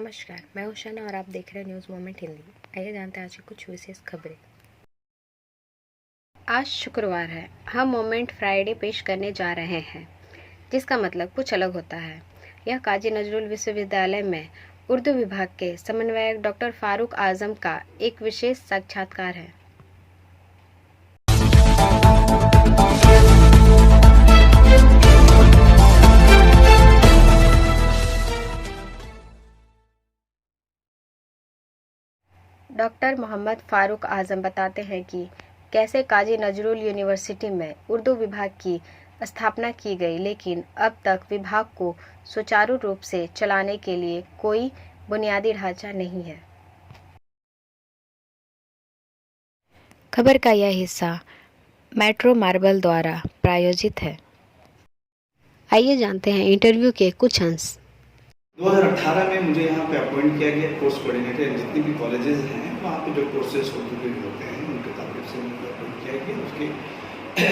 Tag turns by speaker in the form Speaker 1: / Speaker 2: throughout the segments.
Speaker 1: नमस्कार, मैं हूं शना और आप देख रहे हैं न्यूज़ मोमेंट हिंदी। आइए जानते हैं आज की कुछ विशेष खबरें। आज शुक्रवार है। हम मोमेंट फ्राइडे पेश करने जा रहे हैं, जिसका मतलब कुछ अलग होता है। यह काजी नजरुल विश्वविद्यालय में उर्दू विभाग के समन्वयक डॉक्टर फारूक आजम का एक विशेष साक्षात्कार है। डॉक्टर मोहम्मद फारूक आजम बताते हैं कि कैसे काजी नजरुल यूनिवर्सिटी में उर्दू विभाग की स्थापना की गई, लेकिन अब तक विभाग को सुचारू रूप से चलाने के लिए कोई बुनियादी ढांचा नहीं है। खबर का यह हिस्सा मेट्रो मार्बल द्वारा प्रायोजित है। आइए जानते हैं इंटरव्यू के कुछ अंश।
Speaker 2: 2018 में मुझे यहाँ पे अपॉइंट किया गया कोर्स कोऑर्डिनेटर। जितने भी कॉलेजेस हैं वहाँ पे जो कोर्सेज उर्दू के होते हैं उनके ताल्लुक से मुझे अपॉइंट किया गया, उसके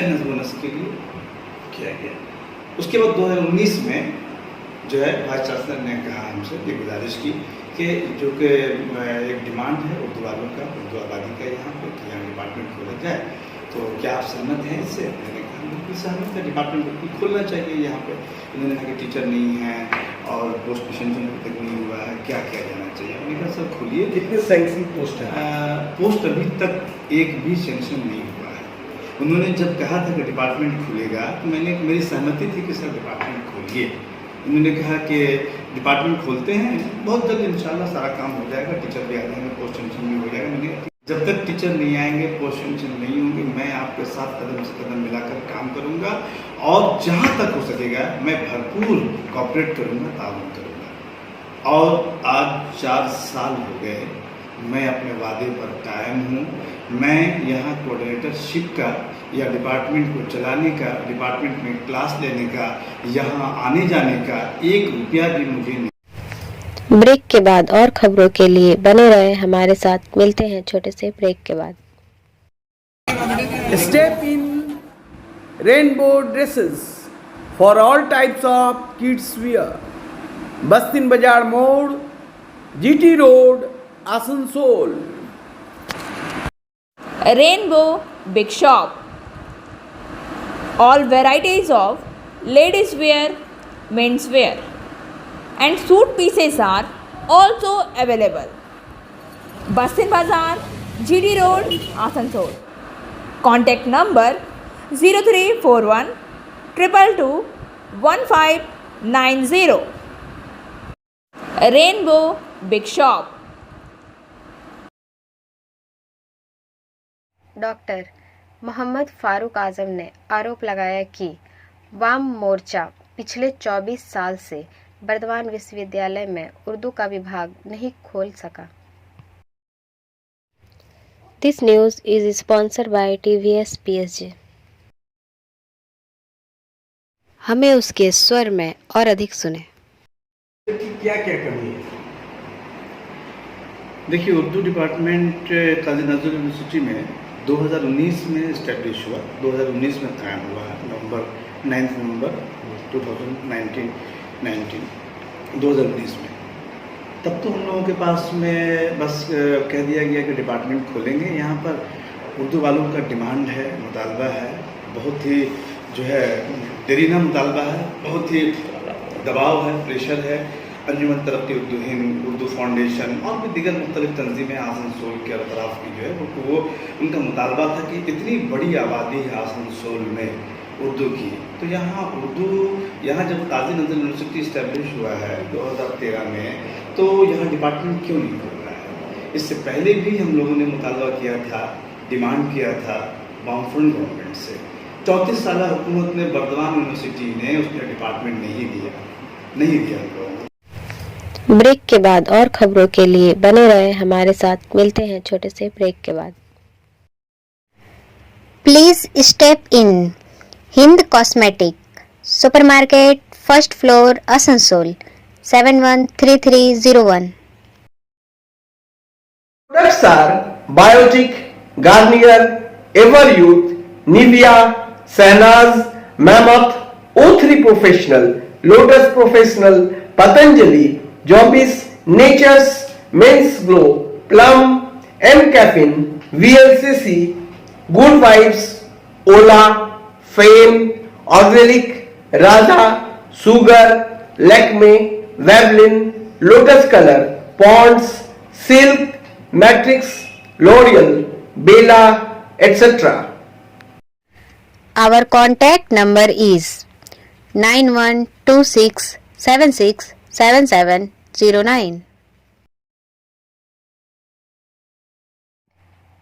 Speaker 2: नज़्म नस्क़ के लिए किया गया। उसके बाद 2019 में जो है वाइस चांसलर ने कहा हमसे ये गुजारिश की कि जो कि एक डिमांड है उर्दू वालों का, उर्दू आबादी का यहाँ पर कि यहाँ डिपार्टमेंट खोला जाए, तो क्या आप सहमत हैं इससे? मैंने कहा बिल्कुल सहमत है, डिपार्टमेंट बिल्कुल खोलना चाहिए यहाँ पे। उन्होंने कहा कि टीचर नहीं है और पोस्ट सेंक्शन अभी तक नहीं हुआ है, क्या किया जाना चाहिए? मैंने कहा सर खोलिए।
Speaker 3: कितने सैंक्शन पोस्ट है?
Speaker 2: पोस्ट अभी तक एक भी सेंक्शन नहीं हुआ है। उन्होंने जब कहा था कि डिपार्टमेंट खुलेगा तो मेरी सहमति थी कि सर डिपार्टमेंट खोलिए। उन्होंने कहा कि डिपार्टमेंट खोलते हैं, बहुत जल्द इंशाल्लाह सारा काम हो जाएगा, टीचर भी आ जाएंगे, पोस्ट सेंक्शन भी हो जाएगा। मैंने जब तक टीचर नहीं आएंगे, पोस्ट सेंक्शन नहीं होंगे, मैं आपके साथ कदम से कदम मिलाकर काम करूंगा और जहां तक हो सकेगा मैं भरपूर कोऑपरेट करूंगा, ताउन करूंगा। और आज 4 साल हो गए, मैं अपने वादे पर कायम हूँ। मैं यहाँ कोऑर्डिनेटरशिप का या डिपार्टमेंट को चलाने का, डिपार्टमेंट में क्लास लेने का, यहाँ आने जाने का 1 रुपया भी मुझे नहीं।
Speaker 1: ब्रेक के बाद और खबरों के लिए बने रहे हमारे साथ। मिलते हैं छोटे से ब्रेक के बाद।
Speaker 3: Step in rainbow dresses for all types of kids wear. Bastin Bazar Mode, GT Road, Asansol.
Speaker 4: Rainbow Big Shop. All varieties of ladies wear, men's wear, and suit pieces are also available. Bastin Bazar, GD Road, Asansol. Contact number 0341 222 1590. Rainbow Big Shop.
Speaker 1: Doctor Mohammad Farooq Azam ने आरोप लगाया कि वाम मोर्चा पिछले 24 साल से बर्दवान विश्वविद्यालय में उर्दू का विभाग नहीं खोल सका। This news is sponsored bye TVS PSG। हमें उसके स्वर में और अधिक सुने।
Speaker 3: क्या क्या कमी है?
Speaker 2: देखिए, उर्दू डिपार्टमेंट काजी नजरुल यूनिवर्सिटी में 2019 में इस्टेब्लिश हुआ, 2019 में कायम हुआ है, 9 नवंबर 2019 में। तब तो हम लोगों के पास में बस कह दिया गया कि डिपार्टमेंट खोलेंगे। यहाँ पर उर्दू वालों का डिमांड है, मुतालबा है, बहुत ही जो है देरीना मुतालबा है, बहुत ही दबाव है, प्रेशर है। अंजुमन तरक्की उर्दू हिंद, उर्दू फाउंडेशन और भी दीगर मुख्तलिफ तंजीमें आसनसोल के अतराफ़ की जो है वो उनका मुतालबा था कि इतनी बड़ी आबादी है आसनसोल में उर्दू की, तो यहाँ जब काजी नजरुल यूनिवर्सिटी इस्टेब्लिश हुआ है 2013 में, तो यहाँ डिपार्टमेंट क्यों नहीं खोल रहा है? इससे पहले भी हम लोगों ने मुतालबा किया था, डिमांड किया था वामफ्रंट गवर्नमेंट से। 34 साल हुकूमत ने बर्दवान यूनिवर्सिटी ने उसने डिपार्टमेंट नहीं दिया हम लोगों को।
Speaker 1: ब्रेक के बाद और खबरों के लिए बने रहे हमारे साथ। मिलते हैं छोटे से ब्रेक के बाद।
Speaker 5: Please step in Hind cosmetic supermarket, first floor, Asansol 713301।
Speaker 3: Products are Biotic, Garnier, Everyouth, Nivea, Sahnaz, Mammoth, O3 Professional, Lotus Professional, Patanjali, Jobbis, Nature's Men's Glow, Plum, M Caffeine, VLCC, Good Vibes, Ola, Fame, Organic, Raza, Sugar, Lakme, Veblen, Lotus Color, Ponds, Silk, Matrix, L'Oreal, Bella, etc.
Speaker 5: Our contact number is 9126767709.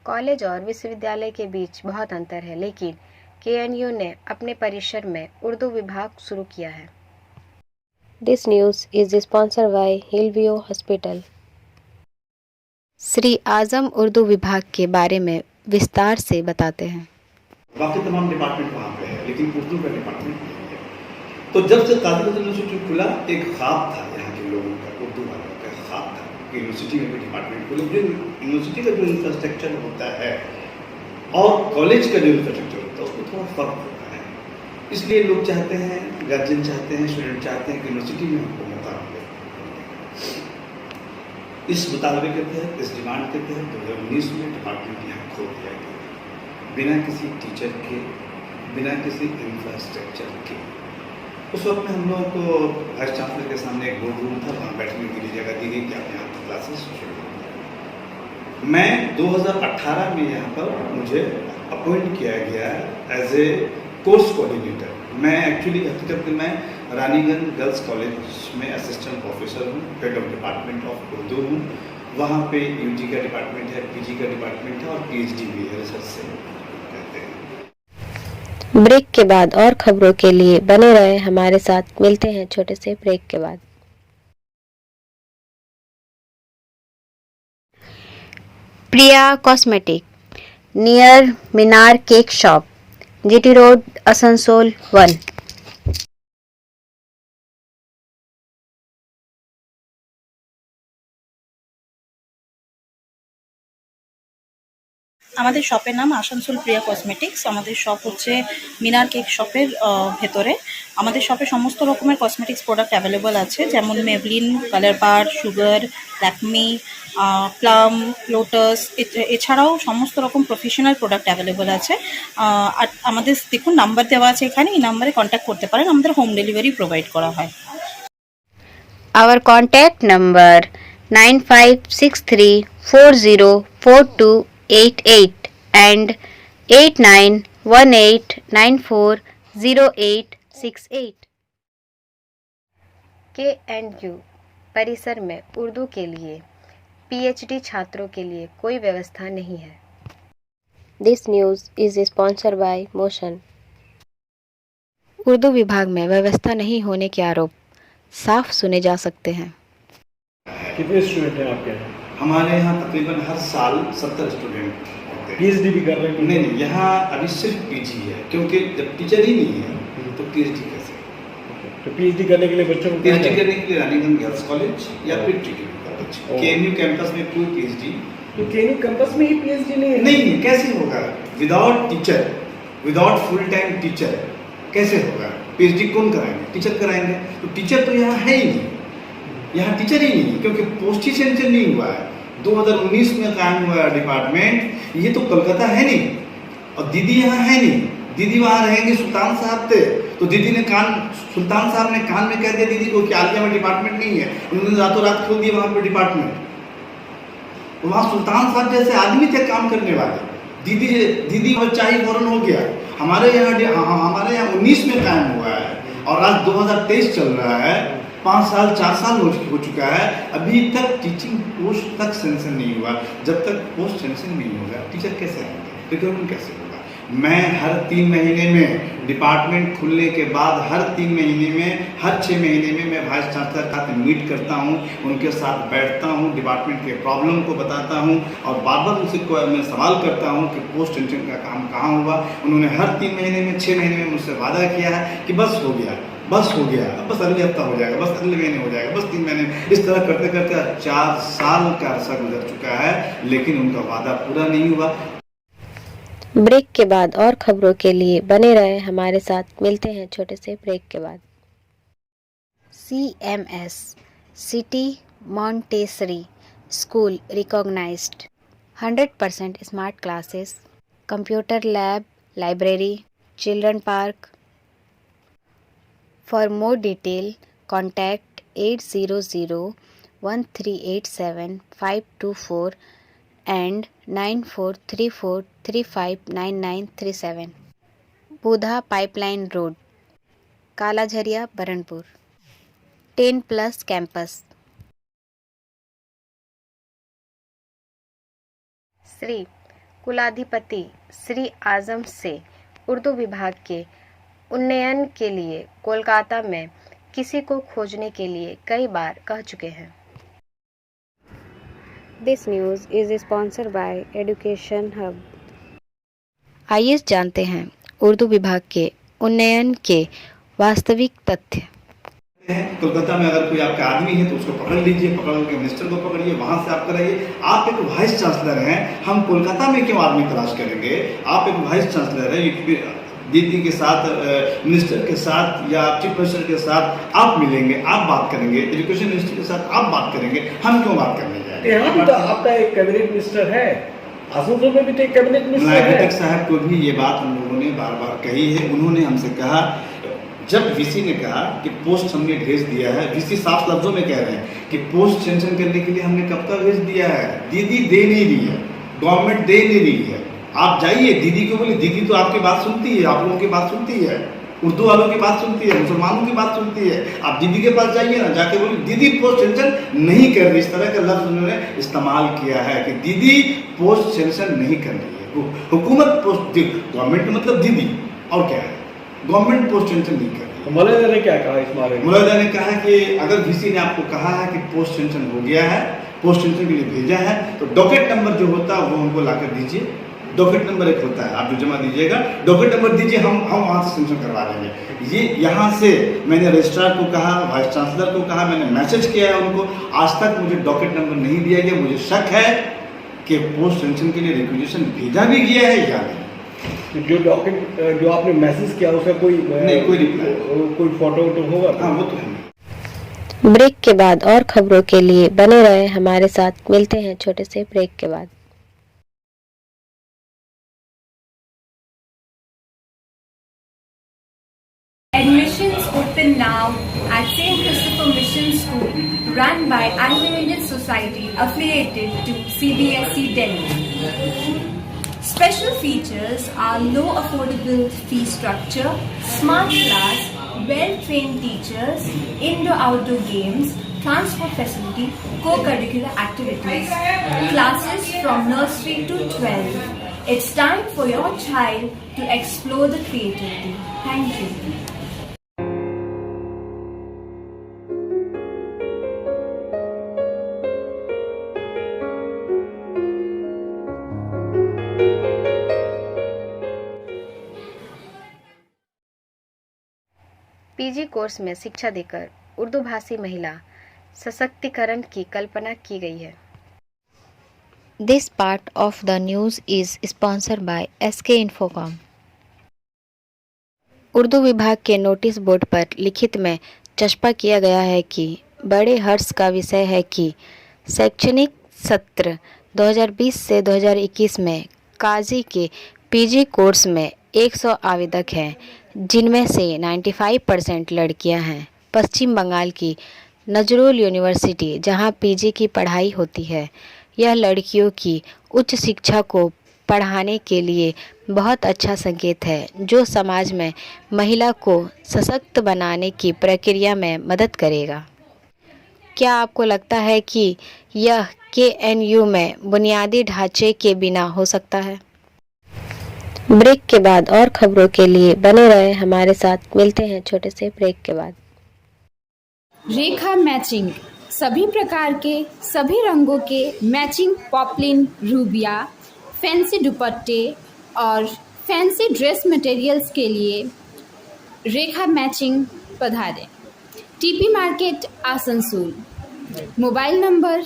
Speaker 1: College और विश्वविद्यालय के बीच बहुत अंतर है, लेकिन केएनयू ने अपने परिसर में उर्दू विभाग शुरू किया है। This news is sponsored by Hillview hospital. Shri Azam Urdu विभाग के बारे में विस्तार से बताते हैं।
Speaker 2: बाकी तमाम डिपार्टमेंट वहाँ पे है, लेकिन उर्दू का डिपार्टमेंट नहीं है। तो जब से काजी नजरुल यूनिवर्सिटी खुला, एक ख्वाब था यहाँ के लोगों का, उर्दू वालों का ख्वाब था कि यूनिवर्सिटी में भी डिपार्टमेंट खुले। जो यूनिवर्सिटी का जो इंफ्रास्ट्रक्चर होता है और कॉलेज का जो इंफ्रास्ट्रक्चर होता है उसमें थोड़ा फर्क होता है। इसलिए लोग चाहते हैं, गार्जियन चाहते हैं, स्टूडेंट चाहते हैं कि यूनिवर्सिटी में हमको मौका मिले। इस मुतालबे के तहत, इस डिमांड के तहत 2019 में डिपार्टमेंट यहाँ खोल दिया गया, बिना किसी टीचर के, बिना किसी इंफ्रास्ट्रक्चर के। उस वक्त में हम लोगों को वाइस चांसलर के सामने एक बोर्ड रूम था, वहाँ बैठने के लिए जगह दी गई कि आप यहाँ पर क्लासेस शुरू करें। मैं 2018 में यहाँ पर मुझे अपॉइंट किया गया एज ए कोर्स कोऑर्डिनेटर। मैं एक्चुअली हकीकत में मैं रानीगंज गर्ल्स कॉलेज में असिस्टेंट प्रोफेसर हूँ, head of department of Urdu हूँ। वहाँ पे यूजी का डिपार्टमेंट है, पीजी का डिपार्टमेंट है और पीएचडी भी है, रिसर्च से कहते हैं।
Speaker 1: ब्रेक के बाद और खबरों के लिए बने रहे हमारे साथ। मिलते हैं छोटे से ब्रेक के बाद। Priya cosmetic near Minar cake shop, GT road, Asansol 1।
Speaker 6: আমাদের শপের নাম আসানসোল প্রিয়া কসমেটিক্স। আমাদের শপ হচ্ছে মিনার কেক শপের ভেতরে। আমাদের শপে সমস্ত রকমের কসমেটিক্স প্রোডাক্ট অ্যাভেলেবল আছে, যেমন মেবলিন, কালার বার, সুগার, ল্যাকমি, প্লাম, লোটাস, এছাড়াও সমস্ত রকম প্রফেশনাল প্রোডাক্ট অ্যাভেলেবল আছে। আর আমাদের দেখুন নাম্বার দেওয়া আছে এখানে, এই নাম্বারে কন্ট্যাক্ট করতে পারেন। আমাদের হোম ডেলিভারি প্রোভাইড করা হয়।
Speaker 5: Our contact number 9563404288 and 8918940868। KNU परिसर में उर्दू के लिए पीएचडी छात्रों के लिए कोई व्यवस्था नहीं है।
Speaker 1: This news is sponsored bye motion. Urdu विभाग में व्यवस्था नहीं होने के आरोप साफ सुने जा सकते हैं।
Speaker 7: कितने स्टूडेंट हैं आपके यहाँ?
Speaker 2: हमारे यहाँ तकरीबन हर साल 70 स्टूडेंट होते हैं।
Speaker 7: पीएचडी भी कर रहे हैं?
Speaker 2: नहीं, यहाँ अभी सिर्फ पीजी है, क्योंकि जब टीचर ही नहीं है तो पीएचडी कैसे?
Speaker 7: तो पीएचडी करने के लिए बच्चों को
Speaker 2: पीएचडी करने के लिए रानीगंज गर्ल्स कॉलेज या फिर टीटी कॉलेज। केएनयू कैंपस में कोई पीएचडी,
Speaker 7: तो केएनयू कैंपस में ही पीएचडी नहीं है?
Speaker 2: नहीं, कैसे होगा? Without teacher, without full time teacher कैसे होगा? पीएचडी कौन कराएंगे? टीचर कराएंगे। तो टीचर तो यहाँ है ही नहीं, यहाँ टीचर ही नहीं, क्योंकि पोस्ट ही सेंशन नहीं हुआ है। 2019 में कायम हुआ डिपार्टमेंट, ये तो कोलकाता है नहीं, और दीदी यहाँ है नहीं। दीदी वहाँ रहेंगे, सुल्तान साहब थे, तो दीदी ने सुल्तान साहब ने कान में कह दिया दीदी को कि आलिया में डिपार्टमेंट नहीं है। उन्होंने रातों रात खोल दिया वहाँ पर डिपार्टमेंट। वहाँ सुल्तान साहब जैसे आदमी थे काम करने वाले। दीदी बच्चा ही फौरन हो गया। हमारे यहाँ 19 में कायम हुआ है और आज 2023 चल रहा है। 4 साल हो चुका है, अभी तक टीचिंग पोस्ट तक सेंशन नहीं हुआ। जब तक पोस्ट सेंशन नहीं होगा टीचर कैसे आएंगे, रिक्रूटमेंट कैसे होगा? मैं हर 3 महीने में, डिपार्टमेंट खुलने के बाद हर 3 महीने में, हर 6 महीने में मैं वाइस चांसलर के साथ मीट करता हूँ, उनके साथ बैठता हूँ, डिपार्टमेंट के प्रॉब्लम को बताता हूँ और बार बार उनसे मैं सवाल करता हूँ कि पोस्ट सेंशन का काम कहाँ हुआ। उन्होंने हर 3 महीने में, 6 महीने में मुझसे वादा किया है कि बस हो गया, बस अगले हफ्ता हो जाएगा, बस अगले महीने हो जाएगा, बस 3 महीने। इस तरह करते करते 4 साल का अरसा गुजर चुका है, लेकिन उनका वादा पूरा नहीं हुआ।
Speaker 1: ब्रेक के बाद और खबरों के लिए बने रहे हमारे साथ। मिलते हैं छोटे से ब्रेक के बाद। CMS city
Speaker 5: Montessori school recognized. 100% smart classes, computer lab, library, children park. For more detail, contact 800-1387-524 and 9434359937. Budha Pipeline Road, Kalajharia Burnpur. 10+ campus. Shri कुलाधिपति श्री आजम से उर्दू विभाग के उन्नयन के लिए कोलकाता में किसी को खोजने के लिए कई बार कह चुके हैं. This news is sponsored bye education hub. आइए जानते हैं उर्दू विभाग के उन्नयन के वास्तविक तथ्य.
Speaker 2: कोलकाता में अगर कोई आपका आदमी है तो उसको पकड़ लीजिए, पकड़ के मिनिस्टर को पकड़िए, वहां से आप कराइए. आप एक वाइस चांसलर हैं, हम कोलकाता में क्यों आदमी तलाश करेंगे? आप एक वाइस चांसलर हैं, दीदी के साथ, मिनिस्टर के साथ या चीफ मिनिस्टर के साथ आप मिलेंगे, आप बात करेंगे, एजुकेशन मिनिस्टर के साथ आप बात करेंगे, हम क्यों बात करने जाएंगे?
Speaker 7: यहाँ भी तो आपका एक कैबिनेट मिनिस्टर है, आसनसोल में भी तो एक कैबिनेट मिनिस्टर है.
Speaker 2: विधायक साहब को भी ये बात हम लोगों ने बार बार कही है. उन्होंने हमसे कहा, जब वीसी ने कहा कि पोस्ट हमने भेज दिया है, वीसी साफ लफ्जों में कह रहे हैं कि पोस्ट सेंक्शन करने के लिए हमने कब का भेज दिया है. दीदी दे नहीं रही है, गवर्नमेंट दे नहीं रही है. आप जाइए दीदी को बोलिए, दीदी तो आपकी बात सुनती है, आप लोगों की बात सुनती है, उर्दू वालों की बात सुनती है, मुसलमानों की बात सुनती है. आप दीदी के पास जाइए ना, जाके बोलिए दीदी पोस्ट सेंक्शन नहीं कर रही. इस तरह का लफ्ज उन्होंने इस्तेमाल किया है कि दीदी पोस्ट सेंक्शन नहीं कर रही है. हुकूमत पोस्ट, गवर्नमेंट मतलब दीदी, और क्या है, गवर्नमेंट पोस्ट सेंक्शन नहीं कर रही.
Speaker 7: तो मुलायदा ने क्या कहा इस बारे में?
Speaker 2: मुलायदा ने कहा कि अगर वीसी ने आपको कहा है कि पोस्ट सेंक्शन हो गया है, पोस्ट सेंक्शन के लिए भेजा है, तो डॉकेट नंबर जो होता है वो हमको लाकर दीजिए. डॉकेट नंबर एक होता है, आप जो जमा दीजिएगा, डॉकेट नंबर दीजिए, हम वहाँ से सेंक्शन करवा देंगे. ये यहाँ से मैंने रजिस्ट्रार को कहा, वाइस चांसलर को कहा, मैंने मैसेज किया है उनको, आज तक मुझे डॉकेट नंबर नहीं दिया गया. मुझे शक है कि पोस्ट सेंक्शन के लिए रिक्वेजिशन भेजा भी गया है या नहीं.
Speaker 7: जो डॉक्यूमेंट जो आपने मैसेज किया उसका कोई
Speaker 2: नहीं, कोई रिप्लाई,
Speaker 7: कोई फोटो वोटो होगा?
Speaker 2: हाँ वो तो है.
Speaker 5: ब्रेक के बाद और खबरों के लिए बने रहे हमारे साथ. मिलते हैं छोटे से ब्रेक के बाद.
Speaker 8: Admissions open now at St. Christopher Mission School, run by Anglo-Indian Society affiliated to CBSE Delhi. Special features are low affordable fee structure, smart class, well-trained teachers, indoor-outdoor games, transport facility, co-curricular activities, classes from nursery to 12. It's time for your child to explore the creativity. Thank you.
Speaker 5: PG course में शिक्षा देकर उर्दू भाषी महिला सशक्तिकरण की कल्पना की गई है. This part of the news is sponsored bye SK Infocom. Urdu विभाग के नोटिस बोर्ड पर लिखित में चस्पा किया गया है कि बड़े हर्ष का विषय है कि शैक्षणिक सत्र 2020 से 2021 में काजी के पीजी कोर्स में 100 आवेदक हैं, जिनमें से 95% लड़कियां हैं. पश्चिम बंगाल की नजरुल यूनिवर्सिटी, जहां पीजी की पढ़ाई होती है, यह लड़कियों की उच्च शिक्षा को पढ़ाने के लिए बहुत अच्छा संकेत है, जो समाज में महिला को सशक्त बनाने की प्रक्रिया में मदद करेगा. क्या आपको लगता है कि यह KNU में बुनियादी ढांचे के बिना हो सकता है? ब्रेक के बाद और खबरों के लिए बने रहे हमारे साथ. मिलते हैं छोटे से ब्रेक के बाद.
Speaker 4: रेखा मैचिंग, सभी प्रकार के सभी रंगों के मैचिंग पॉपलिन, रूबिया, फैंसी दुपट्टे और फैंसी ड्रेस मटेरियल्स के लिए रेखा मैचिंग पधारें. TP market Asansol. Mobile number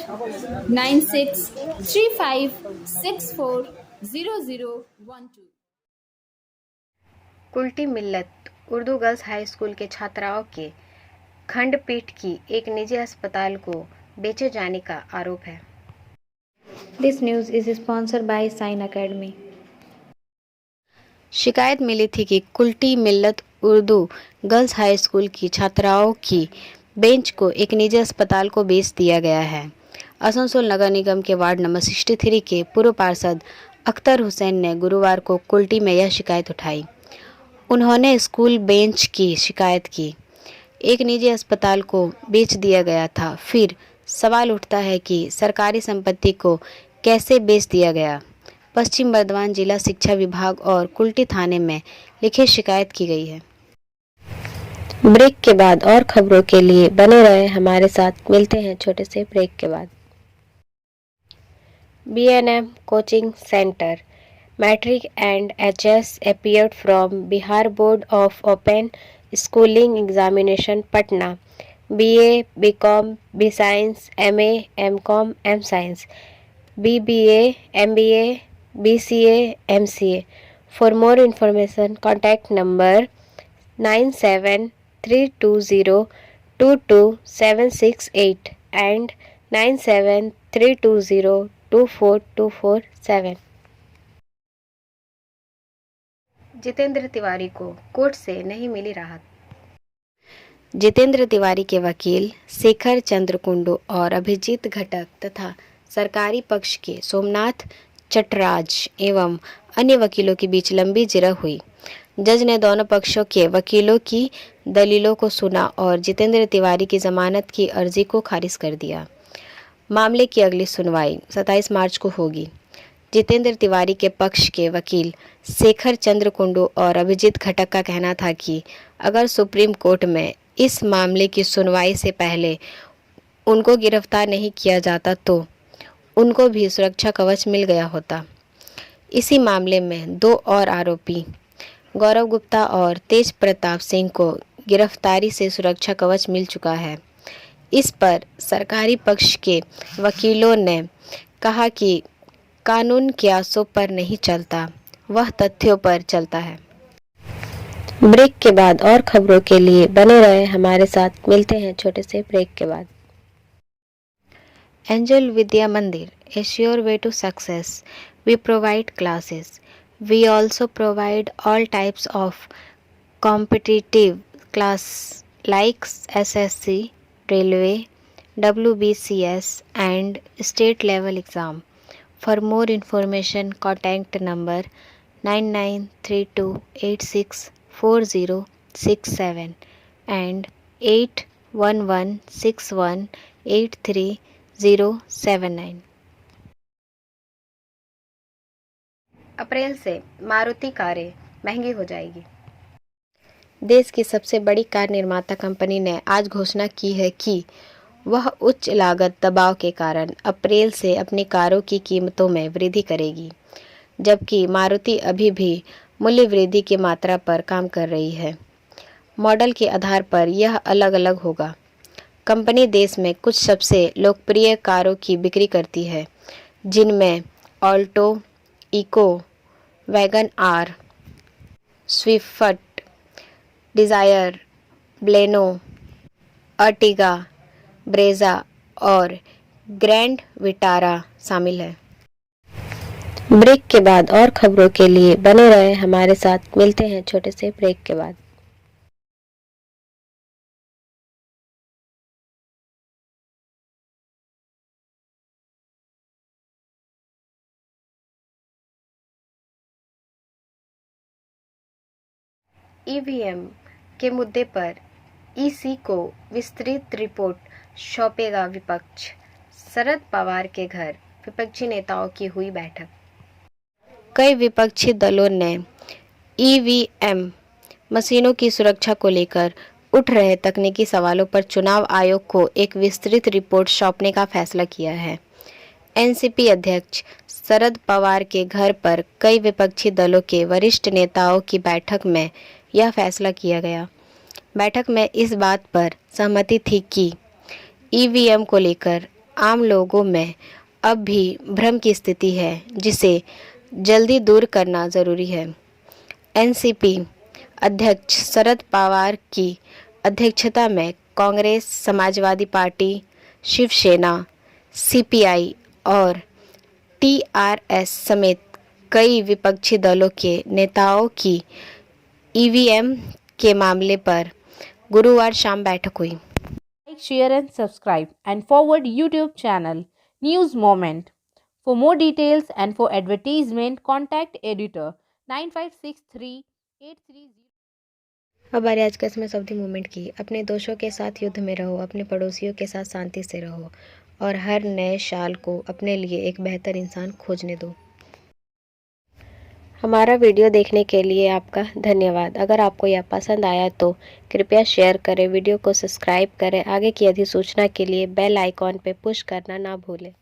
Speaker 4: 9635640012.
Speaker 5: Kulti Millat Urdu girls high school के छात्राओं के खंडपीठ की एक निजी अस्पताल को
Speaker 1: बेचे जाने का आरोप है।
Speaker 5: This news is sponsored by sine academy.
Speaker 1: शिकायत मिली थी कि Kulti Millat Urdu girls high school की छात्राओं की बेंच को एक निजी अस्पताल को बेच दिया गया है। आसनसोल नगर निगम के वार्ड नंबर 63 के पूर्व पार्षद अख्तर हुसैन ने गुरुवार को कुल्टी में यह शिकायत उठाई। उन्होंने स्कूल बेंच की शिकायत की। एक निजी अस्पताल को बेच दिया गया था। फिर सवाल उठता है कि सरकारी संपत्ति को कैसे बेच दिया गया। पश्चिम बर्धमान जिला शिक्षा विभाग और कुल्टी थाने में लिखित शिकायत की गई है।
Speaker 5: ब्रेक के बाद और खबरों के लिए बने रहे हमारे साथ। मिलते हैं छोटे से ब्रेक के बाद। B&M coaching centre matric and HS appeared from Bihar board of open schooling examination Patna. BA BCom B Science MA MCom M Science BBA MBA BCA MCA. For more information contact number 9732022768 and 9732024247.
Speaker 1: Jitendra Tiwari को court से नहीं मिली राहत। जितेंद्र तिवारी के वकील शेखर चंद्र कुंडू और अभिजीत घटक तथा सरकारी पक्ष के सोमनाथ चटराज एवं अन्य वकीलों के बीच लंबी जिरह हुई। जज ने दोनों पक्षों के वकीलों की दलीलों को सुना और जितेंद्र तिवारी की जमानत की अर्जी को खारिज कर दिया। मामले की अगली सुनवाई 27 मार्च को होगी। जितेंद्र तिवारी के पक्ष के वकील शेखर चंद्र कुंडू और अभिजीत घटक का कहना था कि अगर सुप्रीम कोर्ट में इस मामले की सुनवाई से पहले उनको गिरफ्तार नहीं किया जाता तो उनको भी सुरक्षा कवच मिल गया होता। इसी मामले में 2 और आरोपी गौरव गुप्ता और तेज प्रताप सिंह को गिरफ्तारी से सुरक्षा कवच मिल चुका है। इस पर सरकारी पक्ष के वकीलों ने कहा कि कानून क्यासों पर नहीं चलता, वह तथ्यों पर चलता है।
Speaker 5: ब्रेक के बाद और खबरों के लिए बने रहे हमारे साथ। मिलते हैं छोटे से ब्रेक के बाद।
Speaker 1: एंजल विद्या मंदिर, a sure way to success. We provide classes. We also provide all types of competitive class like SSC, Railway, WBCS and state level exam. For more information, contact number 9932864067 and 8116183079. अप्रैल से मारुति कारें महंगी हो जाएगी। देश की सबसे बड़ी कार निर्माता कंपनी ने आज घोषणा की है कि वह उच्च लागत दबाव के कारण अप्रैल से अपनी कारों की कीमतों में वृद्धि करेगी, जबकि मारुति अभी भी मूल्य वृद्धि की मात्रा पर काम कर रही है। मॉडल के आधार पर यह अलग अलग होगा। कंपनी देश में कुछ सबसे लोकप्रिय कारों की बिक्री करती है, जिनमें Alto, Eco, Wagon R, Swift, Dzire, Baleno, Ertiga, Brezza और ग्रैंड विटारा शामिल है।
Speaker 5: ब्रेक के बाद और खबरों के लिए बने रहे हमारे साथ। मिलते हैं छोटे से ब्रेक के बाद।
Speaker 1: ईवीएम के मुद्दे पर ईसी को विस्तृत रिपोर्ट सौंपेगा विपक्ष। शरद पवार के घर विपक्षी नेताओं की हुई बैठक। कई विपक्षी दलों ने ईवीएम मशीनों की सुरक्षा को लेकर उठ रहे तकनीकी सवालों पर चुनाव आयोग को एक विस्तृत रिपोर्ट सौंपने का फैसला किया है। एनसीपी अध्यक्ष शरद पवार के घर पर कई विपक्षी दलों के वरिष्ठ नेताओं की बैठक में यह फैसला किया गया। बैठक में इस बात पर सहमति थी कि ईवीएम को लेकर आम लोगों में अब भी भ्रम की स्थिति है, जिसे जल्दी दूर करना ज़रूरी है। एनसीपी अध्यक्ष शरद पवार की अध्यक्षता में कांग्रेस, समाजवादी पार्टी,
Speaker 5: शिवसेना, सीपीआई और टीआरएस समेत कई विपक्षी दलों के नेताओं की ईवीएम के मामले पर गुरुवार शाम बैठक हुई।
Speaker 9: Like, share and subscribe and forward YouTube channel News Moment. For more details and for advertisement, contact editor 956383.
Speaker 5: अब बारी आज के समय सावधी मूवमेंट की। अपने दोस्तों के साथ युद्ध में रहो, अपने पड़ोसियों के साथ शांति से रहो और हर नए साल को अपने लिए एक बेहतर इंसान खोजने दो। हमारा वीडियो देखने के लिए आपका धन्यवाद। अगर आपको यह पसंद आया तो कृपया शेयर करें, वीडियो को सब्सक्राइब करें। आगे की अधिसूचना के लिए बेल आइकॉन पर पुश करना ना भूलें।